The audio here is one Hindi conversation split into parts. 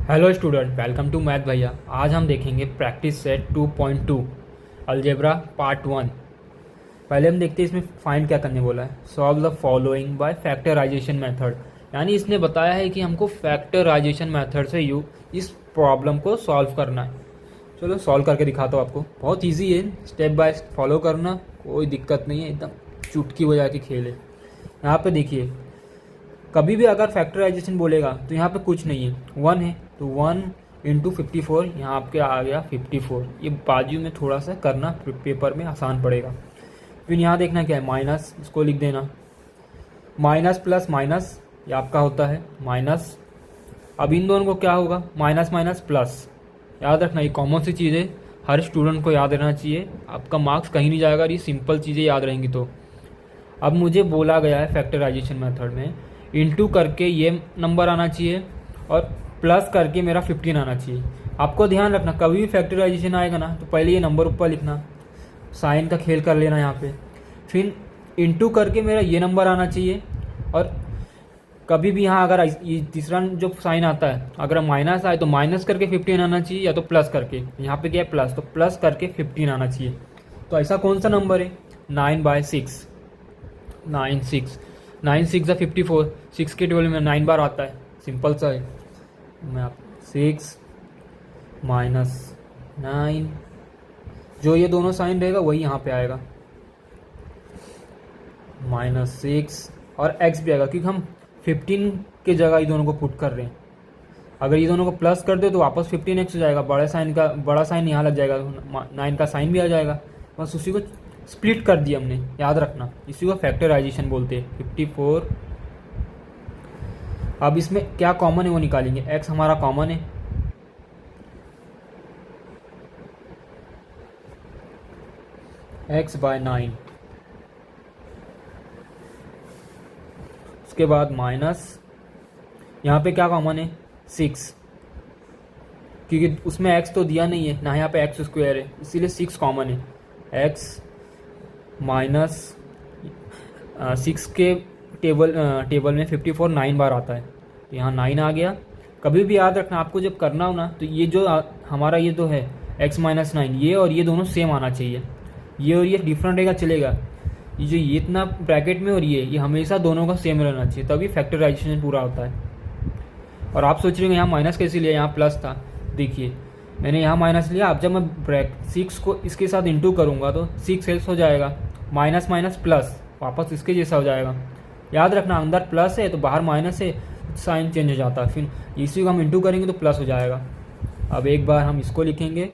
Hello student, welcome to math भैया। आज हम देखेंगे प्रैक्टिस सेट 2.2 अलजेब्रा पार्ट 1। पहले हम देखते हैं इसमें फाइंड क्या करने बोला है। Solve the following by factorization method, यानी इसने बताया है कि हमको फैक्टराइजेशन मेथड से इस प्रॉब्लम को सॉल्व करना है। चलो सॉल्व करके दिखाता हूँ आपको। बहुत ईजी है, स्टेप बाय फॉलो करना, कोई दिक्कत नहीं है, एकदम चुटकी बजा के खेल है। यहाँ पे देखिए, कभी भी अगर फैक्टराइजेशन बोलेगा तो यहाँ पे कुछ नहीं है, 1 है तो 1 इंटू 54, यहाँ आपके आ गया 54। ये बाजू में थोड़ा सा करना पेपर में आसान पड़ेगा। फिर यहाँ देखना क्या है, माइनस, इसको लिख देना। माइनस प्लस माइनस, ये आपका होता है माइनस। अब इन दोनों को क्या होगा, माइनस माइनस प्लस। याद रखना, ये कॉमन सी चीज़ है, हर स्टूडेंट को याद रहना चाहिए, आपका मार्क्स कहीं नहीं जाएगा ये सिंपल चीज़ें याद रहेंगी तो। अब मुझे बोला गया है फैक्टराइजेशन मेथड में इंटू करके ये नंबर आना चाहिए और प्लस करके मेरा 15 आना चाहिए। आपको ध्यान रखना, कभी भी फैक्टराइजेशन आएगा ना तो पहले ये नंबर ऊपर लिखना, साइन का खेल कर लेना यहाँ पे। फिर इंटू करके मेरा ये नंबर आना चाहिए, और कभी भी यहाँ अगर ये तीसरा जो साइन आता है अगर माइनस आए तो माइनस करके 15 आना चाहिए, या तो प्लस करके। यहाँ पे क्या है प्लस, तो प्लस करके 15 आना चाहिए। तो ऐसा कौन सा नंबर है, 9/6, 9 6 ज़ा 54, 6 के टेबल में 9 बार आता है, सिंपल सा है। मैं आप 6 माइनस 9, जो ये दोनों साइन रहेगा वही यहाँ पे आएगा, -6 और x भी आएगा, क्योंकि हम 15 के जगह ये दोनों को पुट कर रहे हैं। अगर ये दोनों को प्लस कर दे तो वापस 15x हो जाएगा, बड़ा साइन यहाँ लग जाएगा, 9 का साइन भी आ जाएगा। बस उसी को स्प्लिट कर दिया हमने, याद रखना, इसी को फैक्टराइजेशन बोलते हैं। 54। अब इसमें क्या कॉमन है वो निकालेंगे, x हमारा कॉमन है, x/9। उसके बाद माइनस, यहाँ पे क्या कॉमन है, 6, क्योंकि उसमें x तो दिया नहीं है ना, यहाँ पे x² है, इसीलिए 6 कॉमन है। x माइनस 6 के टेबल में 54 9 बार आता है, तो यहाँ 9 आ गया। कभी भी याद रखना, आपको जब करना हो ना तो ये जो हमारा ये तो है x-9, ये और ये दोनों सेम आना चाहिए। ये और ये डिफरेंट रहेगा चलेगा, ये जो ये इतना ब्रैकेट में और ये हमेशा दोनों का सेम रहना चाहिए, तभी फैक्टराइजेशन पूरा होता है। और आप सोच रहे हो यहाँ माइनस कैसे लिया, यहाँ प्लस था। देखिए मैंने यहाँ माइनस लिया, अब जब मैं 6 को इसके साथ इंटू करूँगा तो 6x हो जाएगा, माइनस माइनस प्लस, वापस इसके जैसा हो जाएगा। याद रखना, अंदर प्लस है तो बाहर माइनस है, साइन चेंज हो जाता है, फिर इसी को हम इंटू करेंगे तो प्लस हो जाएगा। अब एक बार हम इसको लिखेंगे,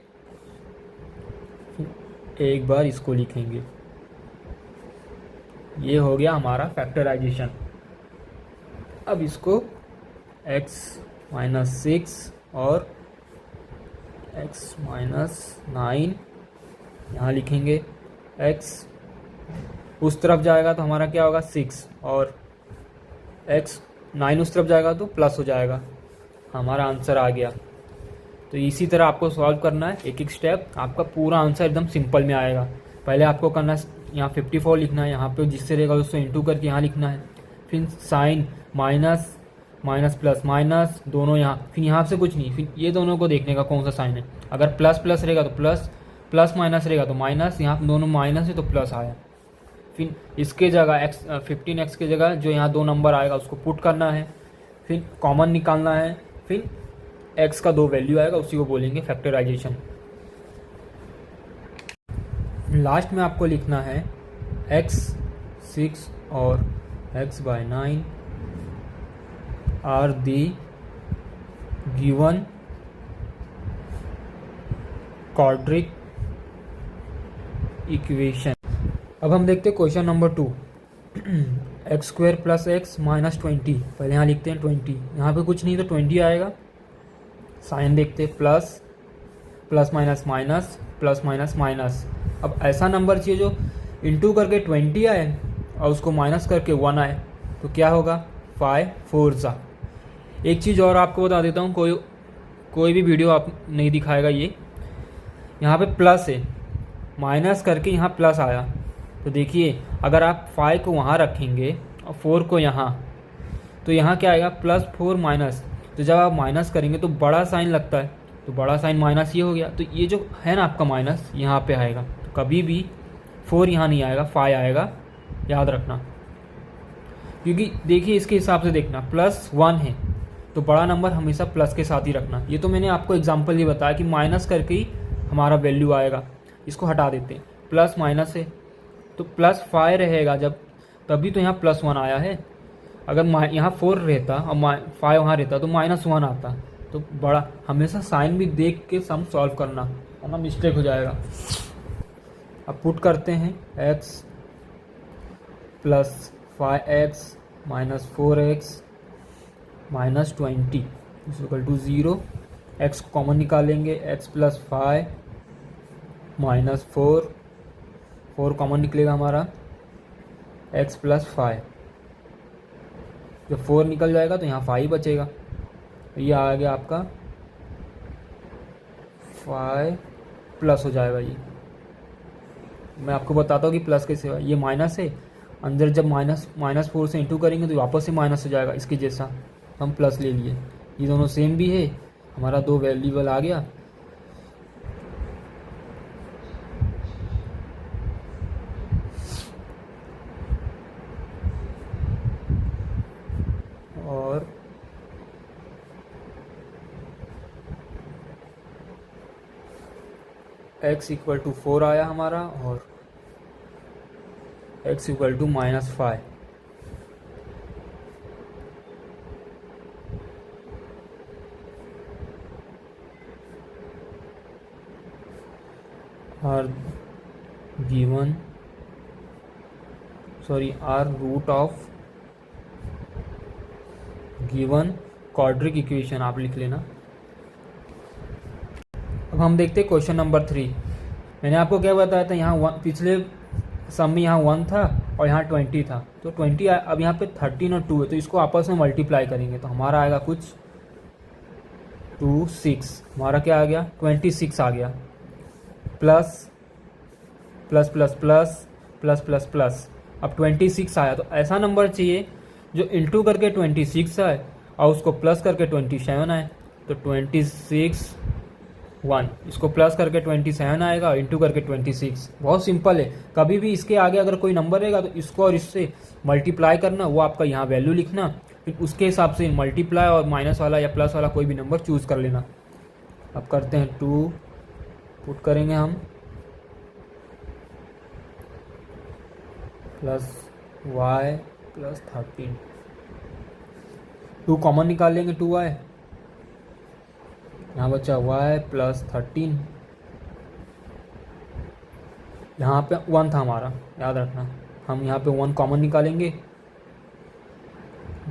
एक बार इसको लिखेंगे, ये हो गया हमारा फैक्टराइजेशन। अब इसको x-6 और x-9 यहाँ लिखेंगे। x उस तरफ जाएगा तो हमारा क्या होगा 6, और x-9 उस तरफ जाएगा तो प्लस हो जाएगा, हमारा आंसर आ गया। तो इसी तरह आपको सॉल्व करना है, एक एक स्टेप, आपका पूरा आंसर एकदम सिंपल में आएगा। पहले आपको करना है, यहाँ 54 लिखना है, यहाँ पे जिससे रहेगा उसको इंटू करके यहाँ लिखना है, फिर sign minus minus plus minus दोनों यहाँ, फिर यहाँ से कुछ नहीं, फिर ये दोनों को देखने का कौन सा साइन है। अगर प्लस प्लस रहेगा तो प्लस, प्लस माइनस रहेगा तो माइनस, यहाँ दोनों माइनस है तो प्लस आया। फिर इसके जगह 15x के जगह जो यहाँ 2 नंबर आएगा उसको पुट करना है, फिर कॉमन निकालना है, फिर x का 2 वैल्यू आएगा, उसी को बोलेंगे फैक्टराइजेशन। लास्ट में आपको लिखना है x6 और x/9 are the given quadric equation. अब हम देखते हैं क्वेश्चन नंबर 2। x² + x - 20, पहले यहाँ लिखते हैं 20, यहाँ पे कुछ नहीं तो 20 आएगा। साइन देखते हैं, plus plus minus minus, plus minus minus. अब ऐसा नंबर चाहिए जो इंटू करके 20 आए और उसको माइनस करके 1 आए, तो क्या होगा 5 4 एक चीज़ और आपको बता देता हूँ, कोई भी वीडियो आप नहीं दिखाएगा ये, यहाँ पे प्लस है, माइनस करके यहाँ प्लस आया, तो देखिए अगर आप 5 को वहाँ रखेंगे और 4 को यहाँ, तो यहाँ क्या आएगा +4 माइनस, तो जब आप माइनस करेंगे तो बड़ा साइन लगता है, तो बड़ा साइन माइनस ये हो गया, तो ये जो है ना आपका माइनस यहाँ पे आएगा, तो कभी भी 4 यहाँ नहीं आएगा, 5 आएगा, याद रखना। क्योंकि देखिए इसके हिसाब से देखना, +1 है तो बड़ा नंबर हमेशा प्लस के साथ ही रखना। ये तो मैंने आपको एग्जांपल ये बताया कि माइनस करके ही हमारा वैल्यू आएगा। इसको हटा देते हैं, प्लस माइनस है तो +5 रहेगा जब, तभी तो यहाँ +1 आया है। अगर यहाँ 4 रहता और 5 वहाँ रहता तो -1 आता। तो बड़ा हमेशा साइन भी देख के सम सॉल्व करना, वरना मिस्टेक हो जाएगा। अब पुट करते हैं x + 5x - 4x - 20 = 0। x common निकालेंगे, x + 5 - 4 कॉमन निकलेगा हमारा, x + 5। जब 4 निकल जाएगा तो यहाँ 5 बचेगा, ये आ गया आपका 5 प्लस हो जाएगा। ये मैं आपको बताता हूँ कि प्लस कैसे हुआ। ये माइनस है, अंदर जब -4 से इंटू करेंगे तो वापस से माइनस हो जाएगा, इसके जैसा हम प्लस ले लिए। ये दोनों सेम भी है, हमारा 2 वेरिएबल आ गया। और x = 4 आया हमारा, और x = -5। Are root of given quadric equation आप लिख लेना। अब हम देखते हैं क्वेश्चन नंबर 3। मैंने आपको क्या बताया था, यहाँ पिछले सम में यहाँ 1 था और यहाँ 20 था, तो 20 अब यहाँ पे 13 और 2 है, तो इसको आपस में मल्टीप्लाई करेंगे तो हमारा आएगा कुछ 26। हमारा क्या आ गया, 26 आ गया, plus plus plus plus plus plus plus, अब 26 आया। तो ऐसा नंबर चाहिए जो इंटू करके 26 आए और उसको प्लस करके 27 आए। तो 26 1, इसको प्लस करके 27 आएगा और इंटू करके 26। बहुत सिंपल है। कभी भी इसके आगे अगर कोई नंबर रहेगा तो इसको और इससे मल्टीप्लाई करना, वो आपका यहाँ वैल्यू लिखना, फिर उसके हिसाब से मल्टीप्लाई और माइनस वाला या प्लस वाला कोई भी नंबर चूज़ कर लेना। अब करते हैं 2 पुट करेंगे हम, +y + 13। 2 कॉमन निकाल लेंगे, 2y, यहाँ बचा y + 13। यहाँ पे 1 था हमारा, याद रखना। हम यहाँ पे 1 कॉमन निकालेंगे,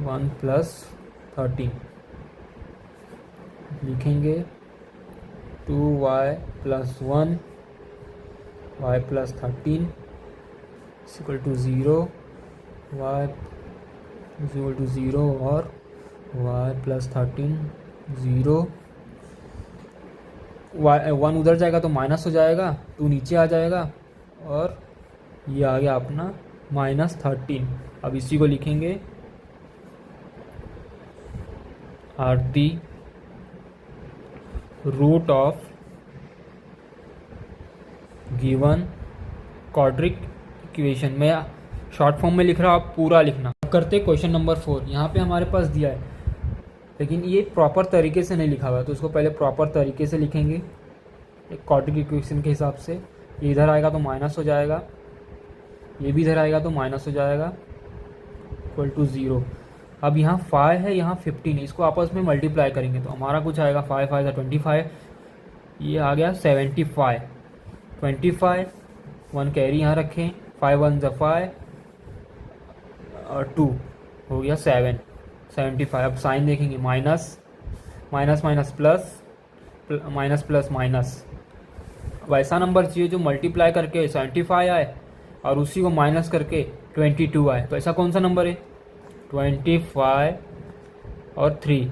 1 + 13 लिखेंगे, 2y + 1 y + 13 = 0, y = 0 और y + 13 0। 1 उधर जाएगा तो माइनस हो जाएगा, 2 नीचे आ जाएगा और ये आ गया अपना -13। अब इसी को लिखेंगे are the root of given quadric equation. मैं शॉर्ट फॉर्म में लिख रहा हूँ, आप पूरा लिखना। अब करते हैं क्वेश्चन नंबर 4। यहाँ पे हमारे पास दिया है लेकिन ये प्रॉपर तरीके से नहीं लिखा हुआ है, तो इसको पहले प्रॉपर तरीके से लिखेंगे एक क्वाड्रिक इक्वेशन के हिसाब से। ये इधर आएगा तो माइनस हो जाएगा, ये भी इधर आएगा तो माइनस हो जाएगा, = 0। अब यहाँ 5 है, यहाँ 15 है, इसको आपस में मल्टीप्लाई करेंगे तो हमारा कुछ आएगा, 5 5 का 25, ये आ गया 75। 25 1 कैरी यहाँ रखें, 5 1 = 5 और 2 हो गया 7, 75। अब साइन देखेंगे, minus minus minus plus, minus plus minus. अब ऐसा नंबर चाहिए जो मल्टीप्लाई करके 75 आए और उसी को माइनस करके 22 आए। तो ऐसा कौन सा नंबर है, 25 और 3।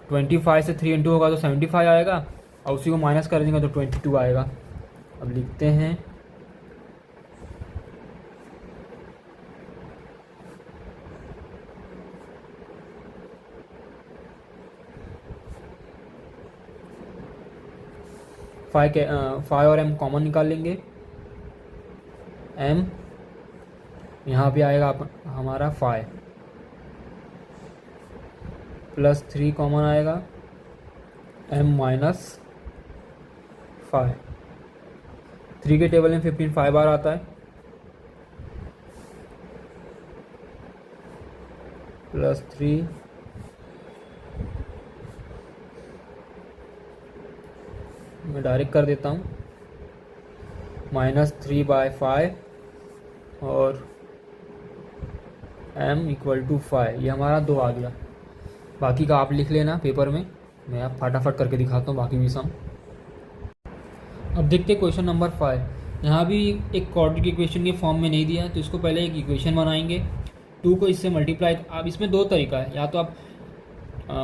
25 से 3 इंटू होगा तो 75 आएगा और उसी को माइनस कर देंगे तो 22 आएगा। अब लिखते हैं फाइव और m कॉमन निकाल लेंगे। m यहाँ पे आएगा हमारा 5 प्लस 3 कॉमन आएगा m माइनस 5। 3 के टेबल में 15 5 बार आता है, प्लस 3 मैं डायरेक्ट कर देता हूँ, -3/5 और m इक्वल टू 5। ये हमारा 2 आ गया। बाकी का आप लिख लेना पेपर में, मैं आप फटाफट करके दिखाता हूँ बाकी भी सम। अब देखते हैं क्वेश्चन नंबर 5। यहाँ भी एक क्वाड्रेटिक इक्वेशन के फॉर्म में नहीं दिया है, तो इसको पहले एक इक्वेशन बनाएंगे। 2 को इससे मल्टीप्लाई, अब इसमें 2 तरीका है, या तो आप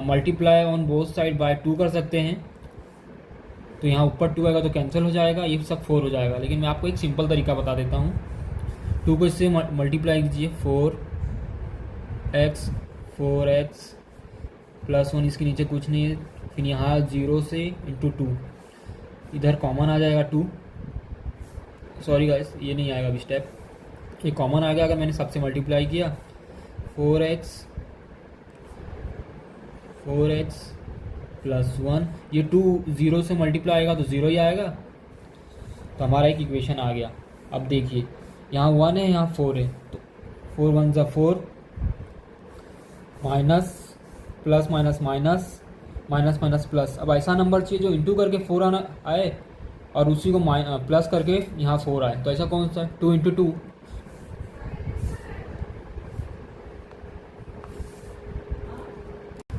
multiply on both side by 2 कर सकते हैं, तो यहाँ ऊपर 2 आएगा तो कैंसिल हो जाएगा, ये सब 4 हो जाएगा। लेकिन मैं आपको एक सिंपल तरीका बता देता हूँ। 2 को इससे मल्टीप्लाई कीजिए, 4x प्लस 1, इसके नीचे कुछ नहीं है, फिर यहाँ 0 से इंटू 2, इधर कॉमन आ जाएगा 2। सॉरी गाइस, ये नहीं आएगा अभी स्टेप, ये कॉमन आ गया अगर मैंने सबसे मल्टीप्लाई किया। 4x प्लस 1, ये 2 0 से मल्टीप्लाई आएगा तो 0 ही आएगा, तो हमारा एक इक्वेशन आ गया। अब देखिए यहाँ 1 है, यहाँ 4 है, तो 4 1 ज़ा 4, minus plus minus minus minus minus plus. अब ऐसा नंबर चाहिए जो इंटू करके 4 आना आए और उसी को प्लस करके यहाँ 4 आए, तो ऐसा कौन सा है? 2 इंटू 2,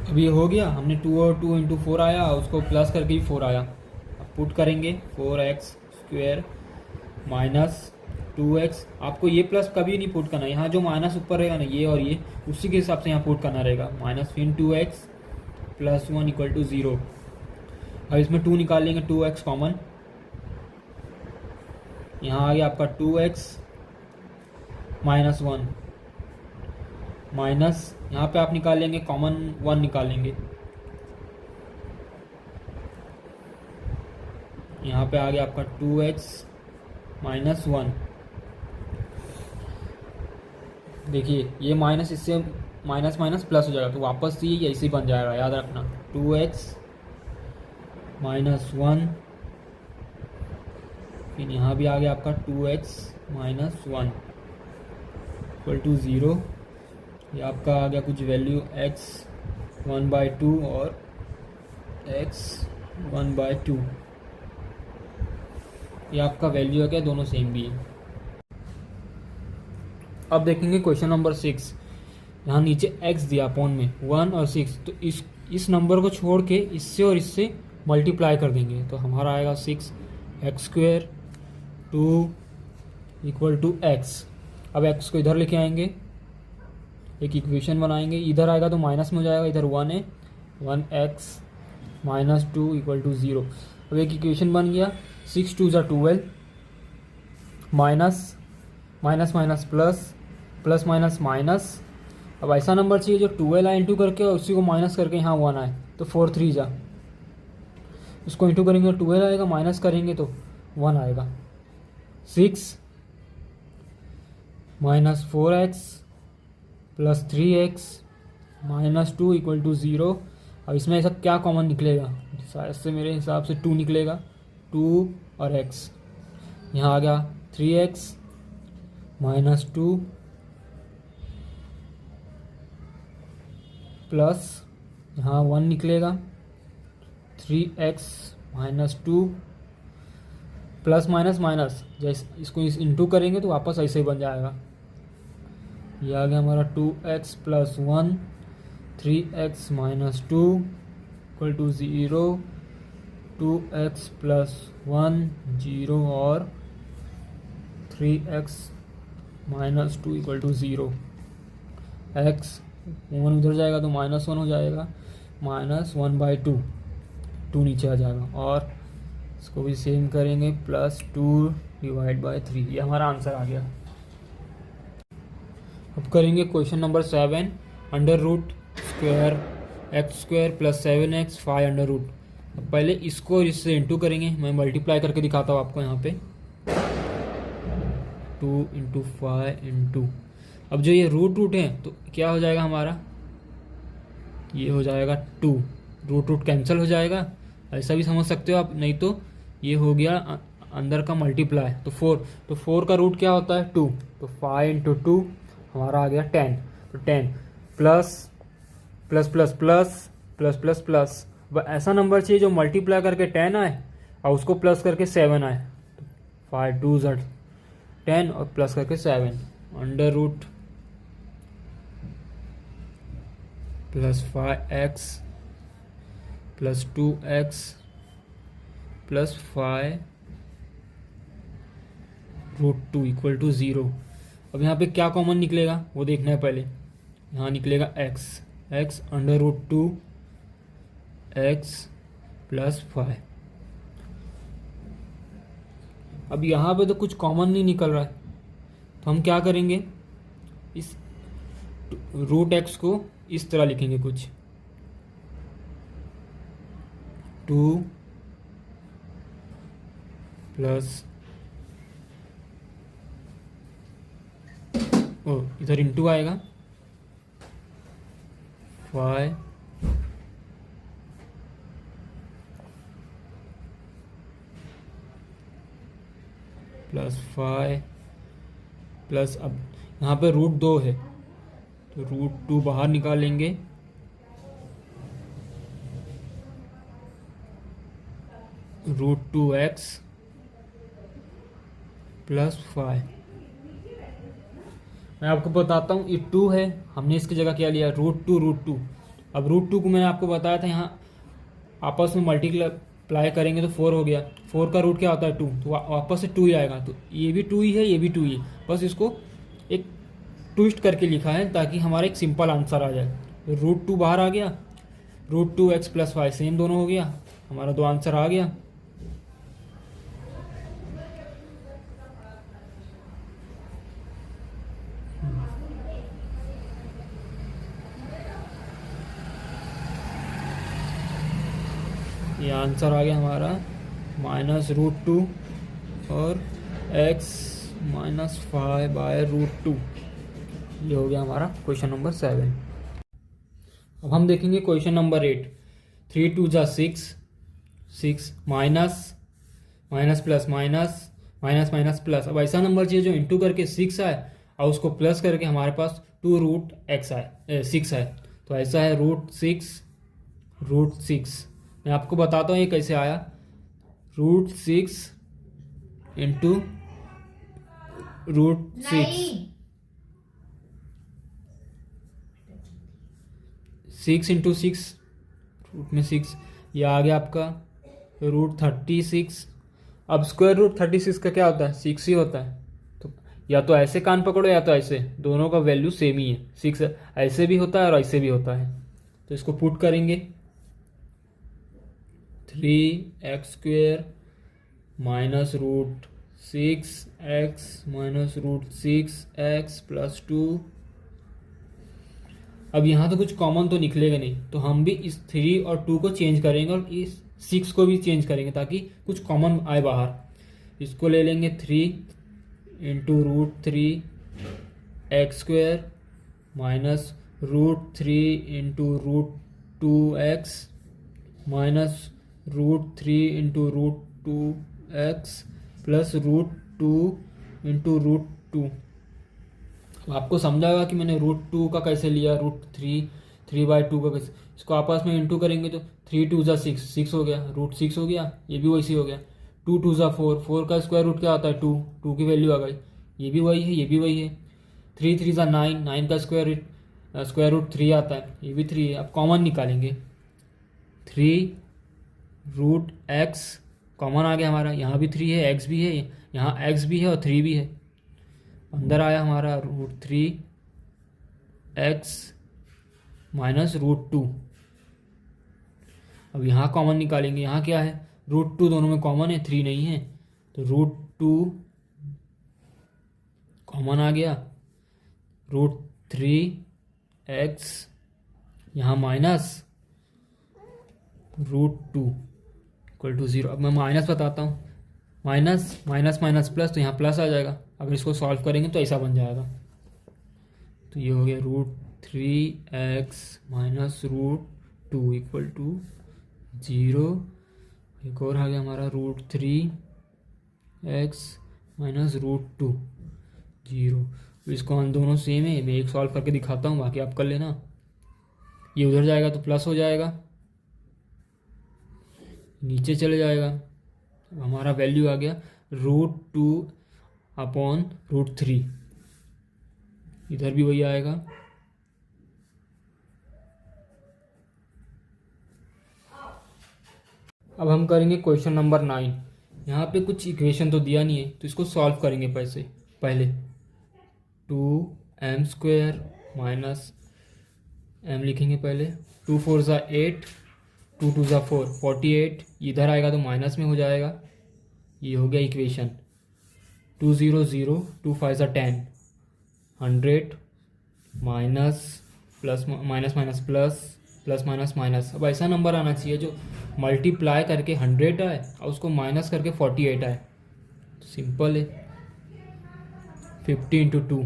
अब ये हो गया, हमने 2 और 2 इंटू 4 आया, उसको प्लस करके ही 4 आया। अब पुट करेंगे 4x² माइनस 2x। आपको ये प्लस कभी नहीं पुट करना, यहाँ जो माइनस ऊपर रहेगा ना, ये और ये, उसी के हिसाब से यहाँ पुट करना रहेगा। माइनस फिर 2x प्लस 1 इक्वल टू 0। अब इसमें 2 निकाल लेंगे, 2x कॉमन, यहाँ आ गया आपका 2x माइनस 1, माइनस यहाँ पे आप निकाल लेंगे कॉमन 1 निकाल लेंगे, यहाँ पे आ गया आपका 2x माइनस 1। देखिए ये माइनस इससे माइनस माइनस प्लस हो जाएगा, तो वापस से ये ऐसे ही बन जाएगा, याद रखना। 2x माइनस 1, फिर यहाँ भी आ गया आपका 2x माइनस 1 इक्वल टू 0। ये आपका आ गया कुछ वैल्यू x 1/2 और x 1/2, ये आपका वैल्यू है क्या, दोनों सेम भी है। अब देखेंगे क्वेश्चन नंबर 6। यहाँ नीचे x दिया अपॉन में 1 और 6, तो इस नंबर को छोड़ के इससे और इससे मल्टीप्लाई कर देंगे, तो हमारा आएगा 6x² 2 इक्वल टू x। अब x को इधर लेके आएंगे, एक इक्वेशन बनाएंगे, इधर आएगा तो माइनस में हो जाएगा, इधर 1 है, 1x माइनस 2 इक्वल टू 0। अब एक इक्वेशन बन गया, 6 2 ज़ा 12, minus minus minus plus, plus minus minus. अब ऐसा नंबर चाहिए जो 12 आए इंटू करके और उसी को माइनस करके यहाँ 1 आए, तो 4 3 ज़ा, उसको इंटू करेंगे तो 12 आएगा, माइनस करेंगे तो 1 आएगा। 6 minus 4x plus 3x minus 2 equal to 0। अब इसमें ऐसा क्या कॉमन निकलेगा, शायद से मेरे हिसाब से 2 निकलेगा, 2 और x, यहाँ आ गया 3x माइनस 2 प्लस यहाँ 1 निकलेगा, 3x minus 2 plus minus minus, जैसे इसको इंटू करेंगे तो वापस ऐसे ही बन जाएगा। ये आ गया हमारा 2x plus 1, 3x minus 2 equal to 0, 2x plus 1 0 और 3x minus 2 equal to 0। x 1 उधर जाएगा तो माइनस 1 हो जाएगा, माइनस 1/2, 2 नीचे आ जाएगा, और इसको भी सेम करेंगे, प्लस 2 डिवाइड बाय 3। ये हमारा आंसर आ गया। अब करेंगे question number 7। Under root square x² plus 7x 5 under root. अब पहले इसको इससे इंटू करेंगे, मैं मल्टीप्लाई करके दिखाता हूँ आपको यहाँ पे। 2 × 5 × अब जो ये रूट है तो क्या हो जाएगा हमारा, ये हो जाएगा 2, रूट कैंसिल हो जाएगा, ऐसा भी समझ सकते हो आप, नहीं तो ये हो गया अंदर का मल्टीप्लाई, तो 4, तो 4 का रूट क्या होता है 2, तो 5 × 2 हमारा आ गया 10, तो 10 plus plus plus plus plus plus plus, ऐसा नंबर चाहिए जो मल्टीप्लाई करके 10 आए और उसको प्लस करके 7 आए, तो 5 2 ज़ 10 और प्लस करके 7, under root plus 5x plus 2x plus 5 √2 equal to 0। अब यहाँ पे क्या कॉमन निकलेगा वो देखना है पहले। यहाँ निकलेगा x under root 2 x plus 5। अब यहाँ पे तो कुछ कॉमन नहीं निकल रहा है, तो हम क्या करेंगे, इस रूट x को इस तरह लिखेंगे कुछ, 2 प्लस इधर इंटू आएगा 5 प्लस 5 प्लस, अब यहाँ पे √2 है तो √2 बाहर निकालेंगे, √2x प्लस 5। मैं आपको बताता हूँ, ये 2 है, हमने इसकी जगह क्या लिया √2। अब √2 को मैंने आपको बताया था यहाँ आपस में मल्टीप्लाई करेंगे तो 4 हो गया, 4 का रूट क्या होता है 2, तो वापस से 2 ही आएगा, तो ये भी 2 ही है, ये भी 2 ही है, बस इसको एक ट्विस्ट करके लिखा है ताकि हमारा एक सिंपल आंसर आ जाए। √2 बाहर आ गया, √2x प्लस 5 सेम दोनों हो गया, हमारा 2 आंसर आ गया। ये आंसर आ गया हमारा -√2 और x -5/√2। ये हो गया हमारा क्वेश्चन नंबर 7। अब हम देखेंगे question number 8। 3 2 = 6, 6 minus minus plus minus minus minus plus. अब ऐसा नंबर चाहिए जो इंटू करके 6 आए और उसको प्लस करके हमारे पास 2√x आए 6 आए, तो ऐसा है √6। मैं आपको बताता हूँ ये कैसे आया, √6 इंटू √6, 6 इंटू 6 रूट में 6, ये आ गया आपका √36। अब स्क्वायर रूट 36 का क्या होता है 6 ही होता है, तो या तो ऐसे कान पकड़ो या तो ऐसे, दोनों का वैल्यू सेम ही है, 6 ऐसे भी होता है और ऐसे भी होता है, तो इसको पुट करेंगे 3x² minus √6x minus √6x plus 2। अब यहाँ तो कुछ कॉमन तो निकलेगा नहीं, तो हम भी इस 3 और 2 को चेंज करेंगे और इस 6 को भी चेंज करेंगे ताकि कुछ कॉमन आए बाहर। इसको ले लेंगे 3 into √3x² minus √3 into √2x minus √3 into √2x plus √2 into √2। अब आपको समझा होगा कि मैंने √2 का कैसे लिया, √3/2 का कैसे, इसको आपस में इंटू करेंगे तो 3 2 = 6, 6 हो गया, √6 हो गया, ये भी वैसे हो गया, 2 2 = 4, 4 का स्क्वायर रूट क्या होता है 2, 2 की वैल्यू आ गई, ये भी वही है, ये भी वही है, 3 3 = 9, 9 का स्क्वायर रूट 3 आता है, ये भी 3 है। अब कॉमन निकालेंगे, 3√x कॉमन आ गया हमारा, यहाँ भी 3 है, x भी है, यहाँ x भी है और 3 भी है, अंदर आया हमारा √3x माइनस √2। अब यहाँ कॉमन निकालेंगे, यहाँ क्या है √2 दोनों में कॉमन है, 3 नहीं है, तो √2 कॉमन आ गया, √3x यहाँ माइनस √2, इक्वल टू 0। अब मैं माइनस बताता हूँ, माइनस माइनस माइनस प्लस, तो यहाँ प्लस आ जाएगा। अगर इसको सॉल्व करेंगे तो ऐसा बन जाएगा। तो ये हो गया √3x माइनस √2 इक्वल टू 0। एक और आ गया हमारा √3x माइनस √2 0। तो इसको हम दोनों सेम है, मैं एक सॉल्व करके दिखाता हूँ, बाकी आप कर लेना। ये उधर जाएगा तो प्लस हो जाएगा, नीचे चले जाएगा। अब हमारा वैल्यू आ गया √2/√3। इधर भी वही आएगा। अब हम करेंगे क्वेश्चन नंबर 9। यहाँ पे कुछ इक्वेशन तो दिया नहीं है, तो इसको सॉल्व करेंगे पहले 2m² माइनस m लिखेंगे पहले। 2 4 ज़ा 8, 2 2 ज़ा 4 48। इधर आएगा तो माइनस में हो जाएगा। ये हो गया इक्वेशन। 2 0 0, 2 5 ज़ा 10, 100 minus plus minus minus plus plus minus minus. अब ऐसा नंबर आना चाहिए जो मल्टीप्लाई करके 100 आए और उसको माइनस करके 48 आए। तो सिंपल है, 50 × 2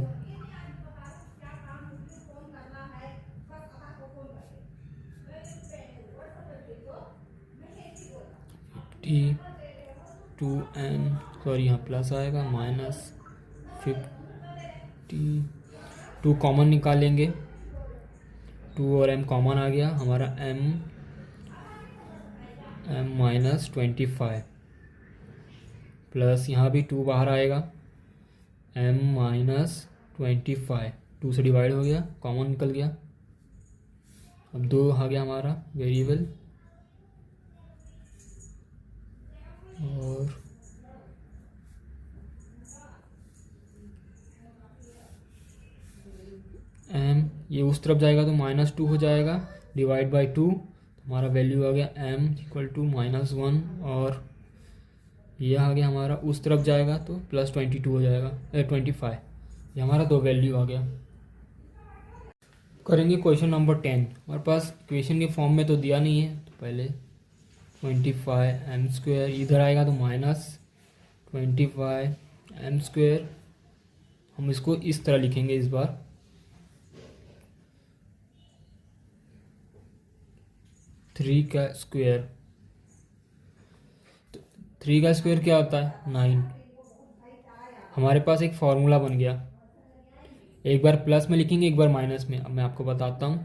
52n, सॉरी यहाँ प्लस आएगा, माइनस 52 कॉमन निकालेंगे। 2 और m कॉमन आ गया, हमारा m माइनस 25 प्लस यहाँ भी 2 बाहर आएगा, m माइनस 25। 2 से डिवाइड हो गया, कॉमन निकल गया। अब 2 आ गया हमारा वेरिएबल, और m ये उस तरफ जाएगा तो -2 हो जाएगा, डिवाइड बाई 2। हमारा वैल्यू आ गया m इक्वल टू -1, और ये आ गया हमारा उस तरफ जाएगा तो +22 हो जाएगा 25। ये हमारा 2 वैल्यू आ गया। करेंगे क्वेश्चन नंबर 10। हमारे पास इक्वेशन के फॉर्म में तो दिया नहीं है, तो पहले 25m², इधर आएगा तो -25m²। हम इसको इस तरह लिखेंगे इस बार, 3 का स्क्वायर। 3 का स्क्वायर क्या होता है? 9। हमारे पास एक फॉर्मूला बन गया, एक बार प्लस में लिखेंगे, एक बार माइनस में। अब मैं आपको बताता हूँ।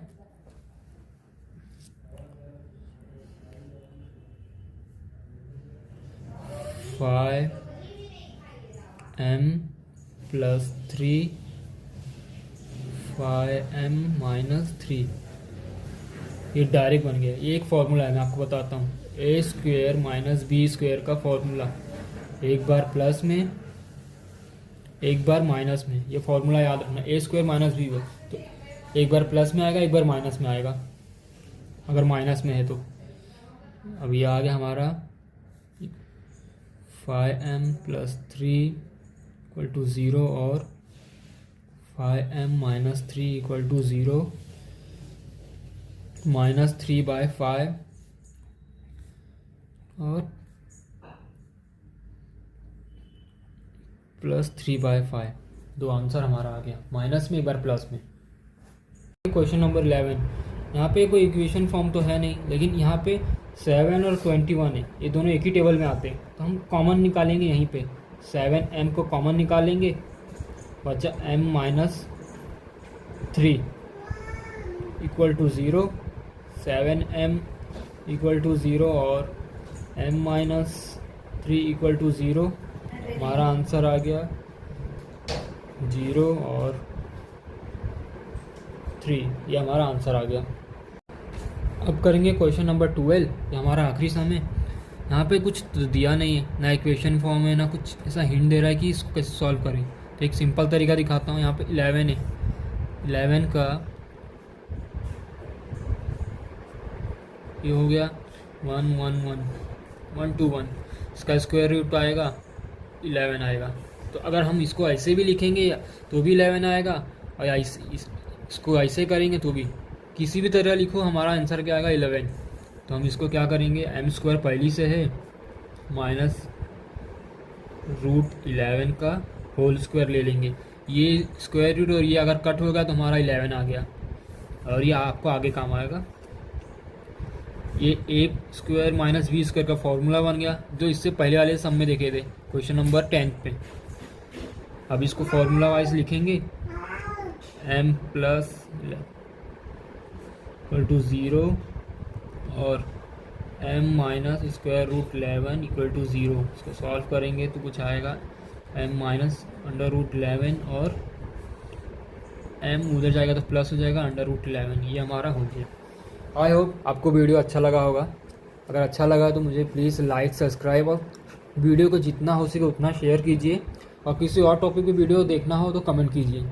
फाइव m + 3 5m - 3, ये डायरेक्ट बन गया। ये एक फॉर्मूला है, मैं आपको बताता हूँ। a² - b² का फॉर्मूला, एक बार प्लस में एक बार माइनस में। ये फॉर्मूला याद रखना, a² - b, तो एक बार प्लस में आएगा, एक बार माइनस में आएगा, अगर माइनस में है तो। अब ये आ गया हमारा 5m + 3 = 0 और 5m - 3 = 0, -3/5 और +3/5। 2 आंसर हमारा आ गया, माइनस में एक बार प्लस में। Question number 11। यहाँ पे कोई इक्वेशन फॉर्म तो है नहीं, लेकिन यहाँ पे 7 और 21 है, ये दोनों एक ही टेबल में आते हैं। तो हम कॉमन निकालेंगे यहीं पे, 7m को कॉमन निकालेंगे, बचा m - 3 = 0, 7m = 0 और m - 3 = 0। हमारा आंसर आ गया 0 और 3, ये हमारा आंसर आ गया। अब करेंगे क्वेश्चन नंबर 12। ये हमारा आखिरी सम है। यहाँ पे कुछ तो दिया नहीं है, ना इक्वेशन फॉर्म है, ना कुछ ऐसा हिंट दे रहा है कि इसको कैसे सॉल्व करें। तो एक सिंपल तरीका दिखाता हूँ। यहाँ पे 11 है, 11 का ये हो गया 1 1 1 1 2 1, इसका स्क्वायर रूट आएगा 11 आएगा। तो अगर हम इसको ऐसे भी लिखेंगे तो भी 11 आएगा, और इसको ऐसे करेंगे तो भी, किसी भी तरह लिखो, हमारा आंसर क्या आएगा 11। तो हम इसको क्या करेंगे, एम स्क्वायर पहली से है माइनस √11 का होल स्क्वायर ले लेंगे। ये स्क्वायर रूट और ये अगर कट होगा तो हमारा 11 आ गया, और ये आपको आगे काम आएगा। ये ए स्क्वायर माइनस बी स्क्वायर का फॉर्मूला बन गया, जो इससे पहले वाले सम में देखे थे क्वेश्चन नंबर 10 पे। अब इसको फॉर्मूला वाइज लिखेंगे, m प्लस इक्वल टू 0 और m minus square root 11 equal to 0। इसको सॉल्व करेंगे तो कुछ आएगा m माइनस अंडर रूट 11 और m उधर जाएगा तो प्लस हो जाएगा अंडर रूट 11। ये हमारा हो गया। आई होप आपको वीडियो अच्छा लगा होगा। अगर अच्छा लगा तो मुझे प्लीज़ लाइक सब्सक्राइब और वीडियो को जितना हो सके उतना शेयर कीजिए, और किसी और टॉपिक पे वीडियो देखना हो तो कमेंट कीजिए।